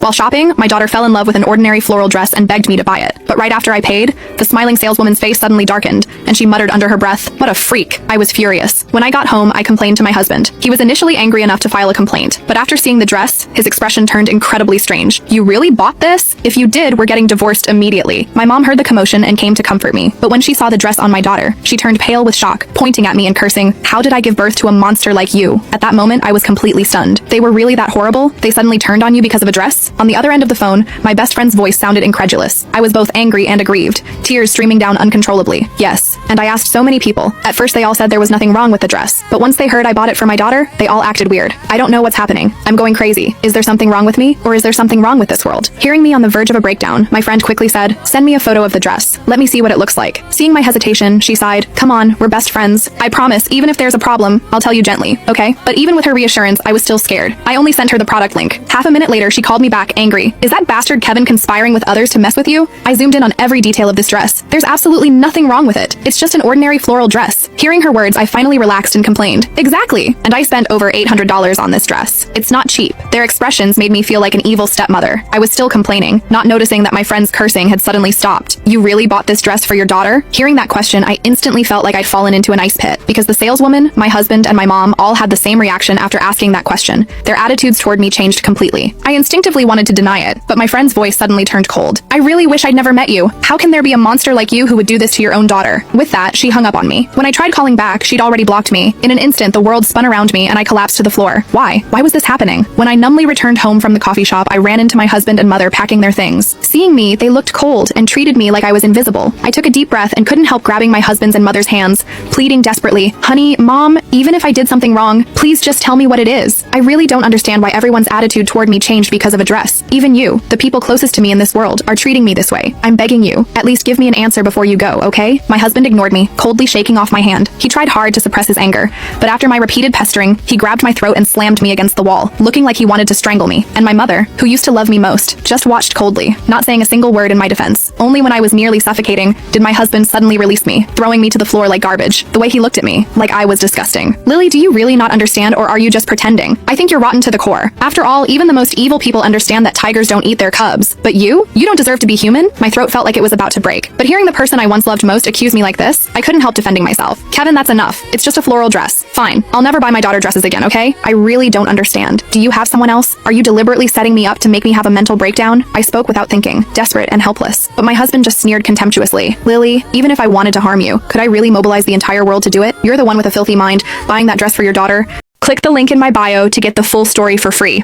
While shopping, my daughter fell in love with an ordinary floral dress and begged me to buy it. But right after I paid, the smiling saleswoman's face suddenly darkened, and she muttered under her breath, "What a freak." I was furious. When I got home, I complained to my husband. He was initially angry enough to file a complaint, but after seeing the dress, his expression turned incredibly strange. "You really bought this? If you did, we're getting divorced immediately." My mom heard the commotion and came to comfort me, but when she saw the dress on my daughter, she turned pale with shock, pointing at me and cursing, "How did I give birth to a monster like you?" At that moment, I was completely stunned. They were really that horrible? They suddenly turned on you because of a dress? On the other end of the phone, my best friend's voice sounded incredulous. I was both angry and aggrieved, tears streaming down uncontrollably. Yes, and I asked so many people. At first they all said there was nothing wrong with the dress, but once they heard I bought it for my daughter, they all acted weird. I don't know what's happening. I'm going crazy. Is there something wrong with me? Or is there something wrong with this world? Hearing me on the verge of a breakdown, my friend quickly said, "Send me a photo of the dress. Let me see what it looks like." Seeing my hesitation, she sighed, "Come on, we're best friends. I promise, even if there's a problem, I'll tell you gently, okay?" But even with her reassurance, I was still scared. I only sent her the product link. Half a minute later, she called me back, angry. "Is that bastard Kevin conspiring with others to mess with you?" I zoomed in on every detail of this dress. There's absolutely nothing wrong with it. It's just an ordinary floral dress. Hearing her words, I finally relaxed and complained. "Exactly. And I spent over $800 on this dress. It's not cheap." Their expressions made me feel like an evil stepmother. I was still complaining, not noticing that my friend's cursing had suddenly stopped. "You really bought this dress for your daughter?" Hearing that question, I instantly felt like I'd fallen into an ice pit, because the saleswoman, my husband, and my mom all had the same reaction after asking that question. Their attitudes toward me changed completely. I instinctively wanted to deny it, but my friend's voice suddenly turned cold. "I really wish I'd never met you. How can there be a monster like you who would do this to your own daughter?" With that, she hung up on me. When I tried calling back, she'd already blocked me. In an instant, the world spun around me and I collapsed to the floor. Why? Why was this happening? When I numbly returned home from the coffee shop, I ran into my husband and mother packing their things. Seeing me, they looked cold and treated me like I was invisible. I took a deep breath and couldn't help grabbing my husband's and mother's hands, pleading desperately, "Honey, Mom, even if I did something wrong, please just tell me what it is. I really don't understand why everyone's attitude toward me changed because of a dress. Even you, the people closest to me in this world, are treating me this way. I'm begging you, at least give me an answer before you go, okay?" My husband ignored me, coldly shaking off my hand. He tried hard to suppress his anger, but after my repeated pestering, he grabbed my throat and slammed me against the wall, looking like he wanted to strangle me. And my mother, who used to love me most, just watched coldly, not saying a single word in my defense. Only when I was nearly suffocating did my husband suddenly release me, throwing me to the floor like garbage. The way he looked at me, like I was disgusting. "Lily, do you really not understand, or are you just pretending? I think you're rotten to the core. After all, even the most evil people understand that tigers don't eat their cubs. But you don't deserve to be human." My throat felt like it was about to break. But hearing the person I once loved most accuse me like this, I couldn't help defending myself. "Kevin, that's enough. It's just a floral dress. Fine. I'll never buy my daughter dresses again, okay? I really don't understand. Do you have someone else? Are you deliberately setting me up to make me have a mental breakdown?" I spoke without thinking, desperate and helpless. But my husband just sneered contemptuously. "Lily, even if I wanted to harm you, could I really mobilize the entire world to do it? You're the one with a filthy mind, buying that dress for your daughter." Click the link in my bio to get the full story for free.